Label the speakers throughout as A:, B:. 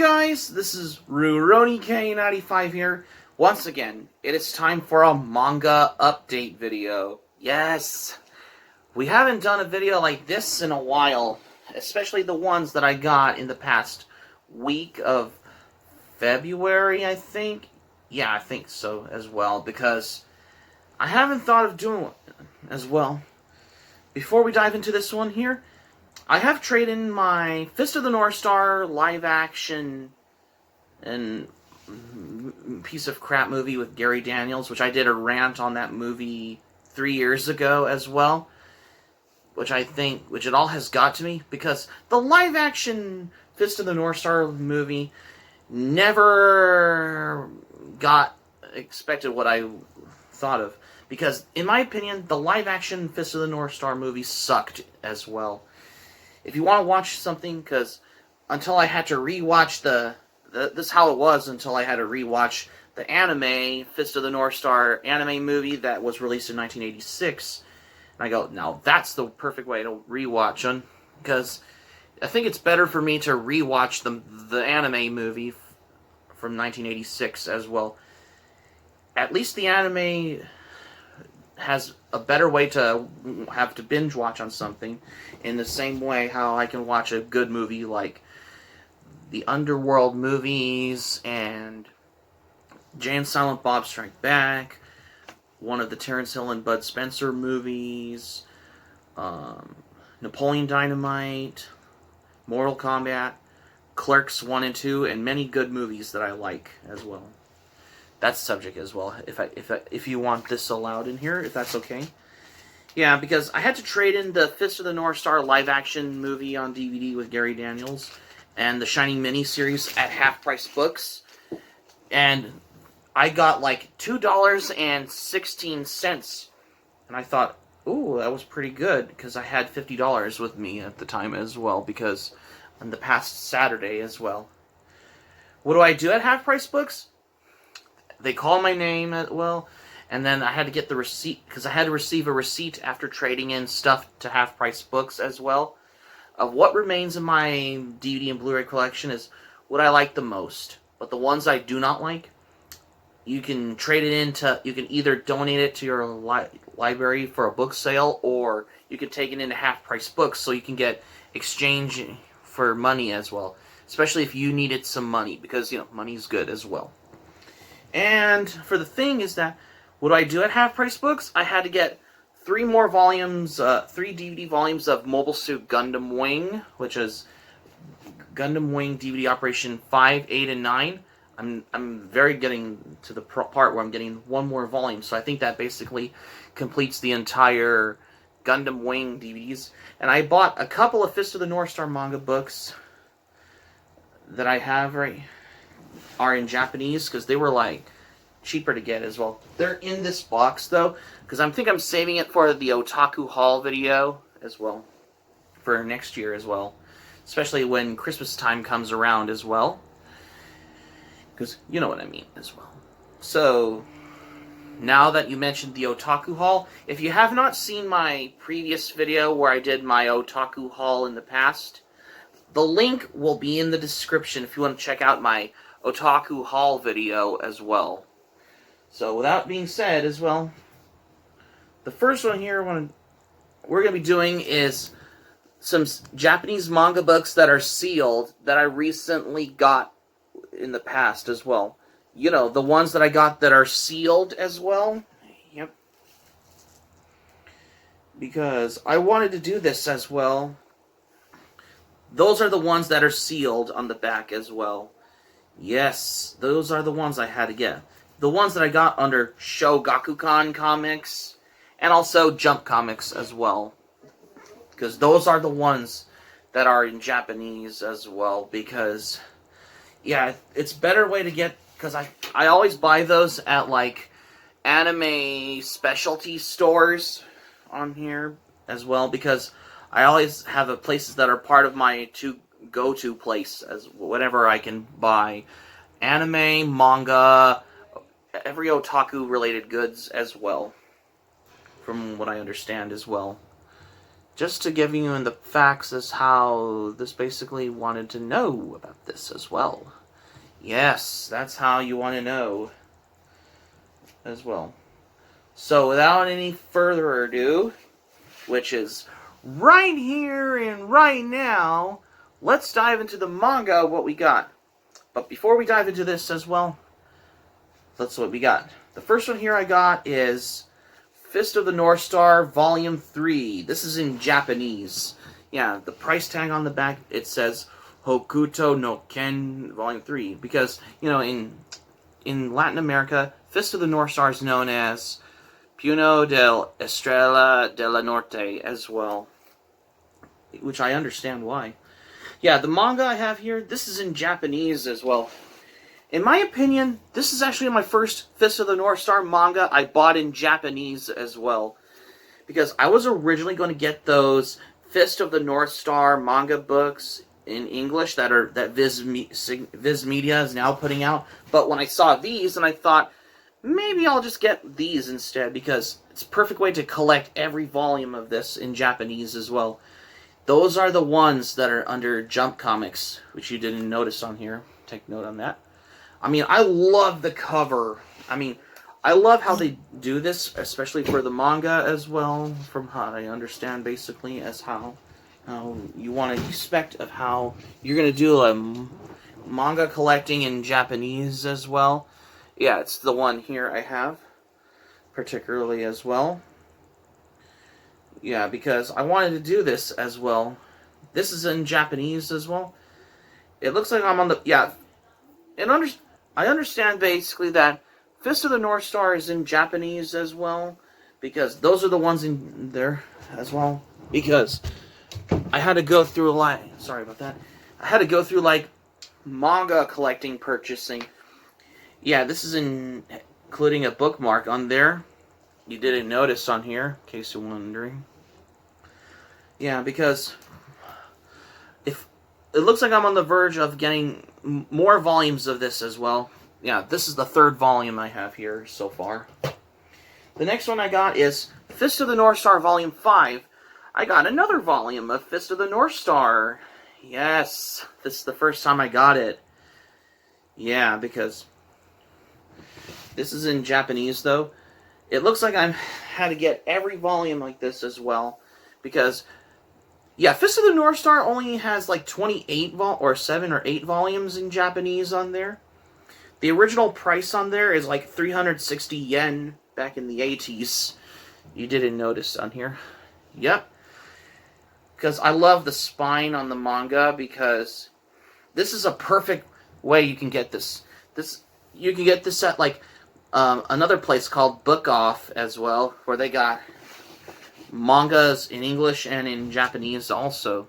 A: guys, this is RuRoniK95 here. Once again, it is time for a manga update video. Yes! We haven't done a video like this in a while, especially the ones that I got in the past week of February, I think. Yeah, I think so as well, because I haven't thought of doing one as well. Before we dive into this one here, I have traded in my Fist of the North Star live action and piece of crap movie with Gary Daniels, which I did a rant on that movie 3 years ago as well, which it all has got to me, because the live action Fist of the North Star movie never got expected what I thought of, because in my opinion the live action Fist of the North Star movie sucked as well. If you want to watch something, because until I had to rewatch this is how it was until I had to rewatch the anime Fist of the North Star anime movie that was released in 1986, and I go, now that's the perfect way to rewatch them, because I think it's better for me to rewatch the anime movie from 1986 as well. At least the anime has a better way to have to binge watch on something, in the same way how I can watch a good movie like the Underworld movies and Jay and Silent Bob Strike Back, one of the Terrence Hill and Bud Spencer movies, Napoleon Dynamite, Mortal Kombat, Clerks 1 and 2, and many good movies that I like as well. That's subject as well, if you want this allowed in here, if that's okay. Yeah, because I had to trade in the Fist of the North Star live-action movie on DVD with Gary Daniels and the Shining miniseries at Half Price Books, and I got like $2.16, and I thought, ooh, that was pretty good, because I had $50 with me at the time as well, because on the past Saturday as well. What do I do at Half Price Books? They call my name and then I had to get the receipt, because I had to receive a receipt after trading in stuff to Half Price Books as well, of what remains in my DVD and Blu-ray collection is what I like the most. But the ones I do not like, you can trade it into, you can either donate it to your library for a book sale, or you can take it into Half Price Books so you can get exchange for money as well. Especially if you needed some money, because, you know, money's good as well. And for the thing is that, what do I do at Half Price Books? I had to get 3 more volumes, 3 DVD volumes of Mobile Suit Gundam Wing, which is Gundam Wing DVD Operation 5, 8, and 9. I'm very getting to the part where I'm getting 1 more volume, so I think that basically completes the entire Gundam Wing DVDs. And I bought a couple of Fist of the North Star manga books that I have are in Japanese, because they were like cheaper to get as well. They're in this box though, because I think I'm saving it for the otaku haul video as well, for next year as well, especially when Christmas time comes around as well, because you know what I mean as well. So now that you mentioned the otaku haul, if you have not seen my previous video where I did my otaku haul in the past, the link will be in the description if you want to check out my otaku haul video as well. So with that being said as well, the first one here we're going to be doing is some Japanese manga books that are sealed that I recently got in the past as well. You know, the ones that I got that are sealed as well. Yep. Because I wanted to do this as well. Those are the ones that are sealed on the back as well. Yes, those are the ones I had to get. The ones that I got under Shogakukan Comics, and also Jump Comics as well. Because those are the ones that are in Japanese as well. Because, yeah, it's a better way to get, because I always buy those at, like, anime specialty stores on here as well. Because I always have places that are part of my go-to place, as whenever I can buy anime, manga, every otaku related goods as well, from what I understand as well. Just to give you the facts as how this basically wanted to know about this as well. Yes, that's how you want to know as well. So without any further ado, which is right here and right now, let's dive into the manga, what we got. But before we dive into this as well, that's what we got. The first one here I got is Fist of the North Star Volume 3. This is in Japanese. Yeah, the price tag on the back, it says Hokuto no Ken Volume 3. Because, you know, in Latin America, Fist of the North Star is known as Puño del Estrella de la Norte as well. Which I understand why. Yeah, the manga I have here, this is in Japanese as well. In my opinion, this is actually my first Fist of the North Star manga I bought in Japanese as well. Because I was originally going to get those Fist of the North Star manga books in English that Viz Media is now putting out. But when I saw these, and I thought, maybe I'll just get these instead, because it's a perfect way to collect every volume of this in Japanese as well. Those are the ones that are under Jump Comics, which you didn't notice on here. Take note on that. I mean, I love the cover. I mean, I love how they do this, especially for the manga as well, from how I understand, basically, as how you want to expect of how you're going to do a manga collecting in Japanese as well. Yeah, it's the one here I have, particularly as well. Yeah, because I wanted to do this as well. This is in Japanese as well. It looks like I'm on the... Yeah, I understand basically that Fist of the North Star is in Japanese as well, because those are the ones in there as well. Because I had to go through sorry about that. I had to go through like manga collecting purchasing. Yeah, this is including a bookmark on there. You didn't notice on here, in case you're wondering. Yeah, because if it looks like I'm on the verge of getting more volumes of this as well. Yeah, this is the third volume I have here so far. The next one I got is Fist of the North Star Volume 5. I got another volume of Fist of the North Star. Yes, this is the first time I got it. Yeah, because this is in Japanese though. It looks like I had to get every volume like this as well, because yeah, Fist of the North Star only has like 28 or 7 or 8 volumes in Japanese on there. The original price on there is like 360 yen back in the 80s. You didn't notice on here. Yep. Because I love the spine on the manga, because this is a perfect way you can get this. You can get this at like another place called Book Off as well, where they got mangas in English and in Japanese also.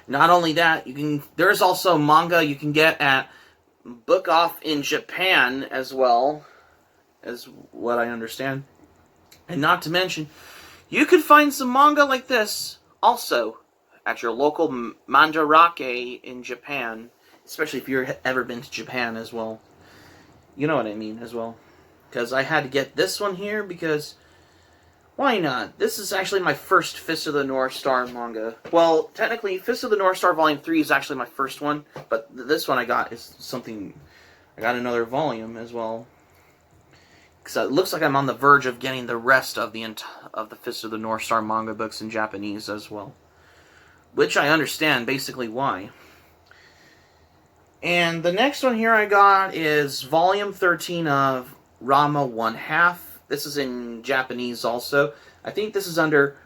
A: Not only that, there's also manga you can get at Book Off in Japan as well, as what I understand. And not to mention, you could find some manga like this also at your local mandarake in Japan, especially if you've ever been to Japan as well. You know what I mean as well. Because I had to get this one here because, why not? This is actually my first Fist of the North Star manga. Well, technically, Fist of the North Star Volume 3 is actually my first one, but this one I got is something... I got another volume as well. Because it looks like I'm on the verge of getting the rest of the Fist of the North Star manga books in Japanese as well. Which I understand basically why. And the next one here I got is Volume 13 of Rama 1/2. This is in Japanese also. I think this is under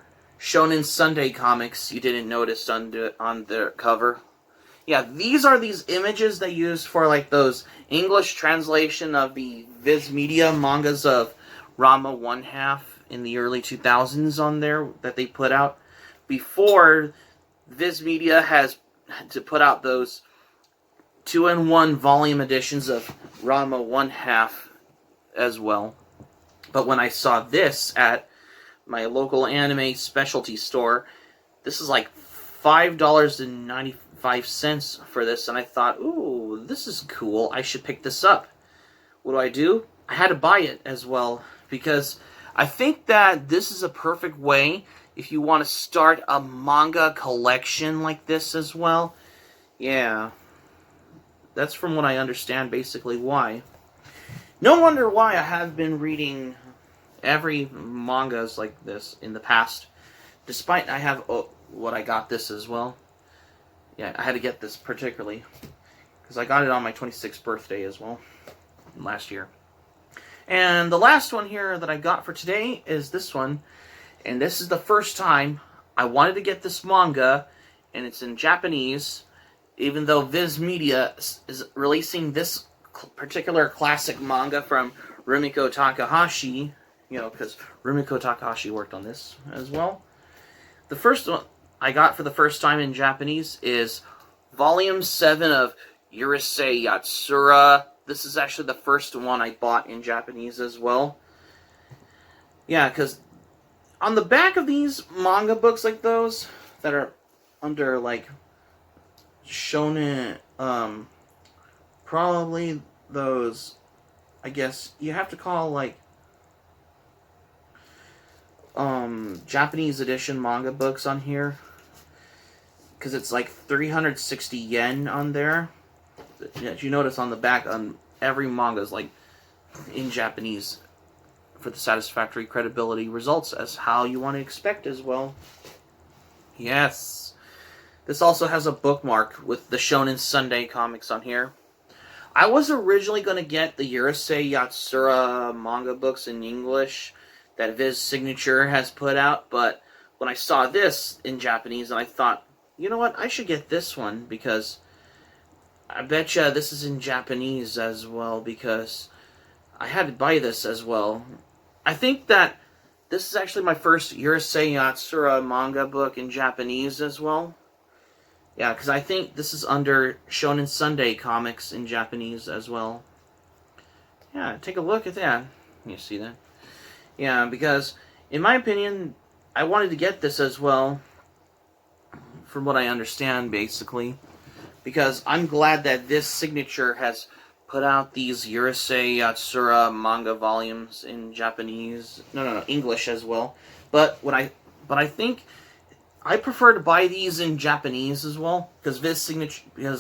A: Shonen Sunday Comics. You didn't notice on the cover. Yeah, these are these images they use for like those English translation of the Viz Media mangas of Rama 1/2 in the early 2000s on there that they put out. Before Viz Media has to put out those 2-in-1 volume editions of Rama 1/2 as well. But when I saw this at my local anime specialty store, this is like $5.95 for this, and I thought, ooh, this is cool, I should pick this up. What do? I had to buy it as well, because I think that this is a perfect way if you want to start a manga collection like this as well. Yeah. that's from what I understand basically why. No wonder why I have been reading every mangas like this in the past. Despite I have what I got this as well. Yeah, I had to get this particularly because I got it on my 26th birthday as well last year. And the last one here that I got for today is this one. And this is the first time I wanted to get this manga, and it's in Japanese, even though Viz Media is releasing this particular classic manga from Rumiko Takahashi, you know, because Rumiko Takahashi worked on this as well. The first one I got for the first time in Japanese is Volume 7 of Urusei Yatsura. This is actually the first one I bought in Japanese as well. Yeah, because on the back of these manga books like those that are under like shonen, probably those, I guess you have to call like Japanese edition manga books on here, because it's like 360 yen on there. You notice on the back on every manga is like in Japanese for the satisfactory credibility results as how you want to expect as well. Yes. This also has a bookmark with the Shonen Sunday comics on here. I was originally going to get the Urusei Yatsura manga books in English that Viz Signature has put out, but when I saw this in Japanese, and I thought, you know what, I should get this one, because I betcha this is in Japanese as well, because I had to buy this as well. I think that this is actually my first Urusei Yatsura manga book in Japanese as well. Yeah, because I think this is under Shonen Sunday comics in Japanese as well. Yeah, take a look at that. You see that? Yeah, because in my opinion, I wanted to get this as well, from what I understand, basically. Because I'm glad that this Signature has put out these Urusei Yatsura manga volumes in Japanese. No, English as well. But I think I prefer to buy these in Japanese as well, because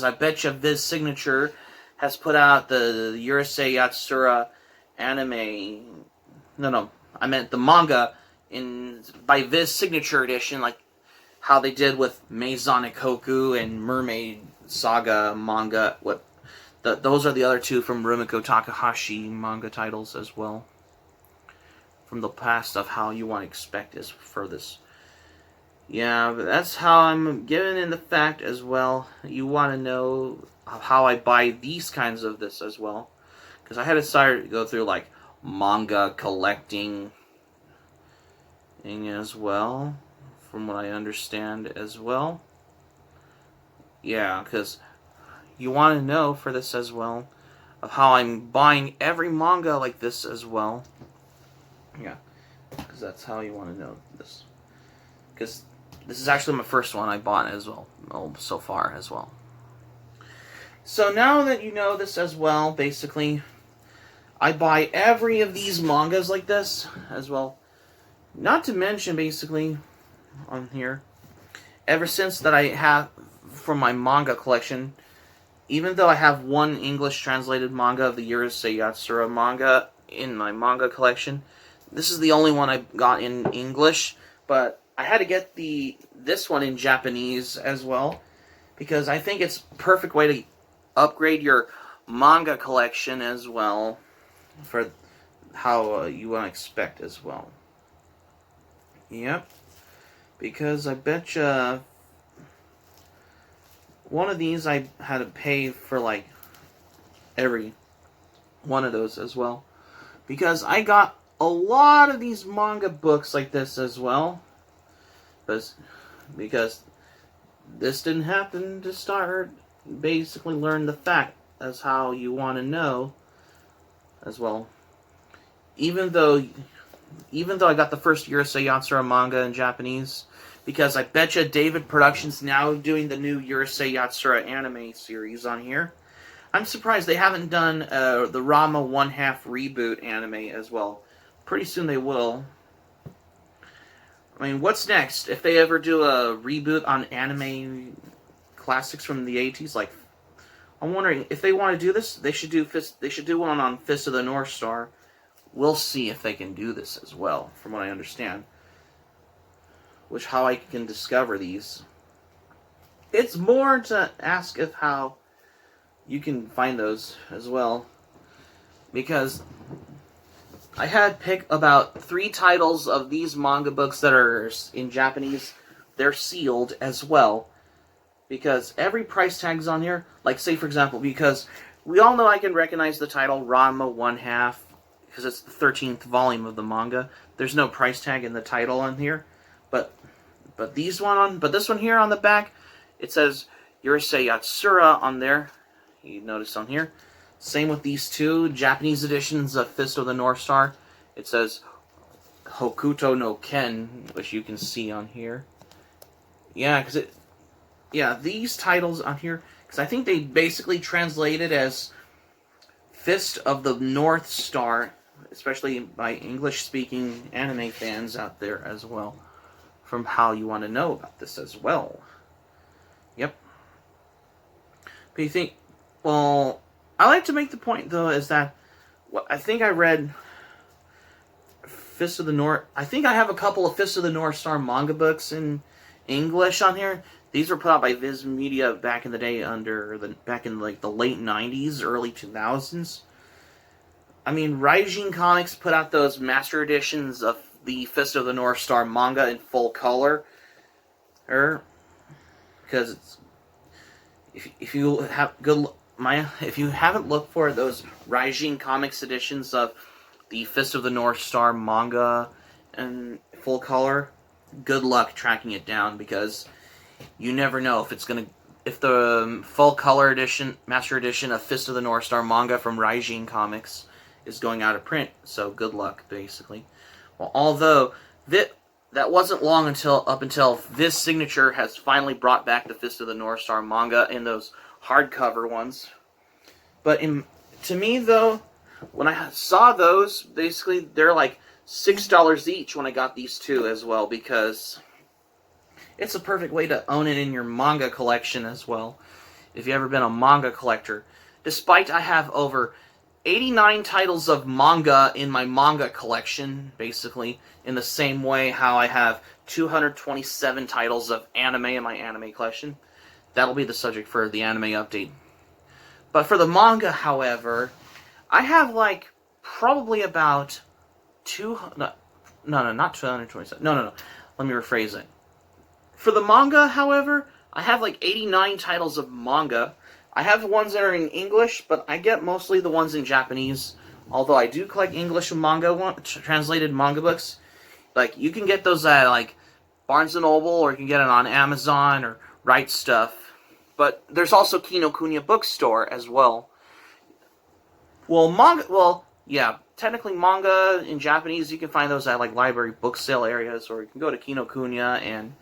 A: I betcha Viz Signature has put out the Urusei Yatsura anime. No, I meant the manga by Viz Signature edition, like how they did with Maison Ikkoku and Mermaid Saga manga. Those are the other two from Rumiko Takahashi manga titles as well, from the past of how you want to expect is for this. Yeah, but that's how I'm giving in the fact as well. You want to know how I buy these kinds of this as well, because I had decided to go through like manga collecting thing as well, from what I understand as well. Yeah, because you want to know for this as well of how I'm buying every manga like this as well. Yeah, because that's how you want to know this. Because this is actually my first one I bought as well, so far as well. So now that you know this as well, basically, I buy every of these mangas like this as well. Not to mention, basically, on here, ever since that I have from my manga collection, even though I have one English translated manga of the Urusei Yatsura manga in my manga collection, this is the only one I got in English, but I had to get this one in Japanese as well, because I think it's a perfect way to upgrade your manga collection as well, for how you want to expect as well. Yep, because I betcha one of these I had to pay for like every one of those as well, because I got a lot of these manga books like this as well, because this didn't happen to start. Basically learn the fact as how you want to know as well. Even though I got the first Urusei Yatsura manga in Japanese, because I betcha David Productions now doing the new Urusei Yatsura anime series on here. I'm surprised they haven't done the Rama 1/2 reboot anime as well. Pretty soon they will. I mean, what's next? If they ever do a reboot on anime classics from the 80s, like I'm wondering if they want to do this. They should do one on Fist of the North Star. We'll see if they can do this as well, from what I understand. Which how I can discover these. It's more to ask if how you can find those as well, because I had picked about 3 titles of these manga books that are in Japanese. They're sealed as well, because every price tag's on here. Like, say for example, because we all know I can recognize the title Ranma 1/2 because it's the 13th volume of the manga. There's no price tag in the title on here, but this one here on the back, it says Yurusei Yatsura on there. You notice on here. Same with these 2 Japanese editions of Fist of the North Star. It says Hokuto no Ken, which you can see on here. Yeah, these titles on here, because I think they basically translated as Fist of the North Star, especially by English-speaking anime fans out there as well, from how you want to know about this as well. Yep. But you think, well, I like to make the point, though, is that I think I read Fist of the North. I think I have a couple of Fist of the North Star manga books in English on here. These were put out by Viz Media back in the day, back in like the late 90s, early 2000s. I mean, Raijin Comics put out those master editions of the Fist of the North Star manga in full color. Because it's, if you haven't looked for those Raijin Comics editions of the Fist of the North Star manga in full color, good luck tracking it down, because you never know if the full color edition, master edition of Fist of the North Star manga from Raijin Comics is going out of print. So good luck, basically. Well, although that wasn't long up until Viz Signature has finally brought back the Fist of the North Star manga in those hardcover ones. But to me, though, when I saw those, basically they're like $6 each when I got these 2 as well, because it's a perfect way to own it in your manga collection as well, if you've ever been a manga collector. Despite I have over 89 titles of manga in my manga collection, basically, in the same way how I have 227 titles of anime in my anime collection. That'll be the subject for the anime update. But for the manga, however, I have like probably about not 227. No. Let me rephrase it. For the manga, however, I have like 89 titles of manga. I have ones that are in English, but I get mostly the ones in Japanese. Although I do collect English manga, translated manga books. Like, you can get those at like Barnes & Noble, or you can get it on Amazon or Right Stuff. But there's also Kinokuniya Bookstore as well. Technically manga in Japanese, you can find those at like library book sale areas, or you can go to Kinokuniya, and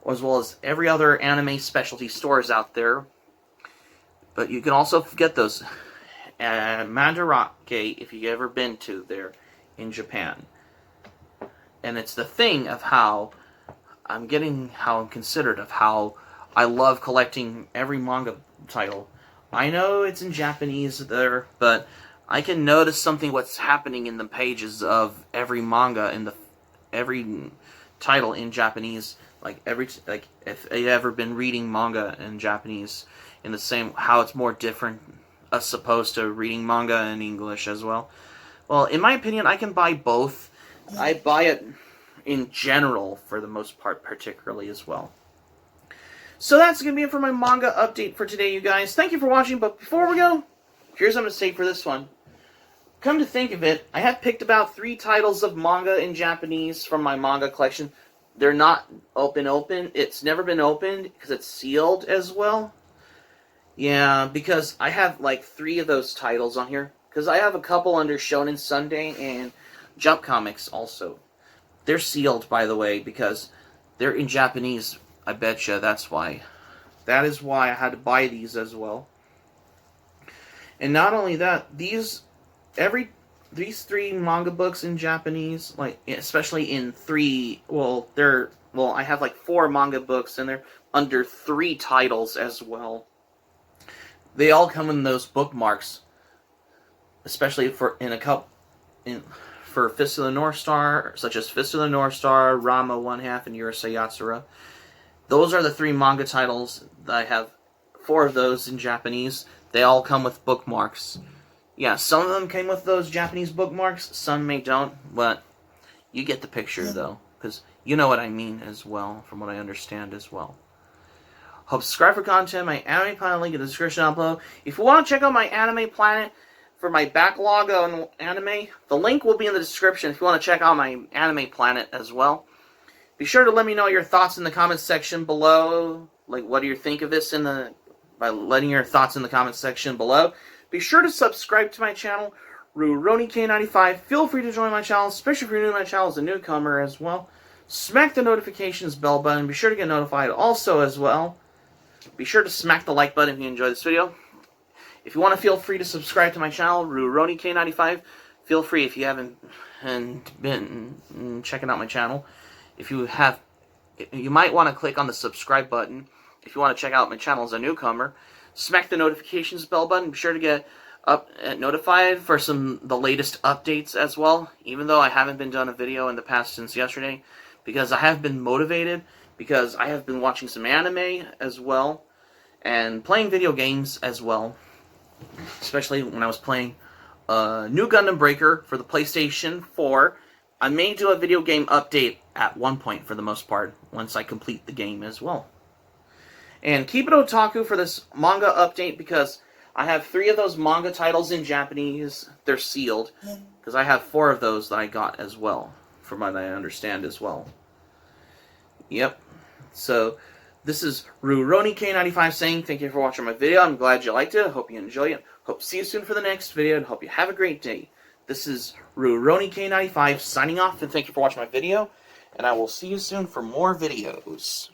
A: as well as every other anime specialty stores out there. But you can also get those at Mandarake, if you've ever been to there in Japan. And it's the thing of how I'm considered of how I love collecting every manga title. I know it's in Japanese there, but I can notice what's happening in the pages of every manga, every title in Japanese. If you've ever been reading manga in Japanese, in the same, how it's more different as opposed to reading manga in English as well. Well, in my opinion, I can buy both. I buy it in general for the most part, particularly as well. So that's going to be it for my manga update for today, you guys. Thank you for watching, but before we go, here's what I'm going to say for this one. Come to think of it, I have picked about 3 titles of manga in Japanese from my manga collection. They're not open. It's never been opened because it's sealed as well. Yeah, because I have like 3 of those titles on here. Because I have a couple under Shonen Sunday and Jump Comics also. They're sealed, by the way, because they're in Japanese. I betcha that's why. That is why I had to buy these as well. And not only that, these 3 manga books in Japanese, like especially in 3, I have like 4 manga books and they're under 3 titles as well. they all come in those bookmarks, especially for for Fist of the North Star, such as Fist of the North Star, Rama 1/2, and Urusei Yatsura. Those are the 3 manga titles that I have. 4 of those in Japanese. They all come with bookmarks. Yeah, some of them came with those Japanese bookmarks, some may don't, but you get the picture though, because you know what I mean as well, from what I understand as well. Hope subscribe for content. My Anime Planet link in the description down below. If you want to check out my Anime Planet for my backlog on anime, the link will be in the description if you want to check out my Anime Planet as well. Be sure to let me know your thoughts in the comments section below. Like, what do you think of this by letting your thoughts in the comments section below. Be sure to subscribe to my channel, RuRoniK95. Feel free to join my channel, especially if you're new to my channel as a newcomer as well. Smack the notifications bell button. Be sure to get notified also as well. Be sure to smack the like button if you enjoyed this video. If you want to, feel free to subscribe to my channel, RuRoniK95. Feel free if you haven't been checking out my channel. If you have, you might want to click on the subscribe button if you want to check out my channel as a newcomer. Smack the notifications bell button. Be sure to get notified for the latest updates as well. Even though I haven't been done a video in the past since yesterday, because I have been motivated, because I have been watching some anime as well, and playing video games as well. Especially when I was playing New Gundam Breaker for the PlayStation 4. I may do a video game update at one point for the most part, once I complete the game as well. And keep it otaku for this manga update, because I have 3 of those manga titles in Japanese. They're sealed, because I have 4 of those that I got as well, from what I understand as well. Yep. So, this is RuRoniK95 saying thank you for watching my video. I'm glad you liked it. I hope you enjoy it. Hope to see you soon for the next video, and hope you have a great day. This is RuRoniK95 signing off, and thank you for watching my video, and I will see you soon for more videos.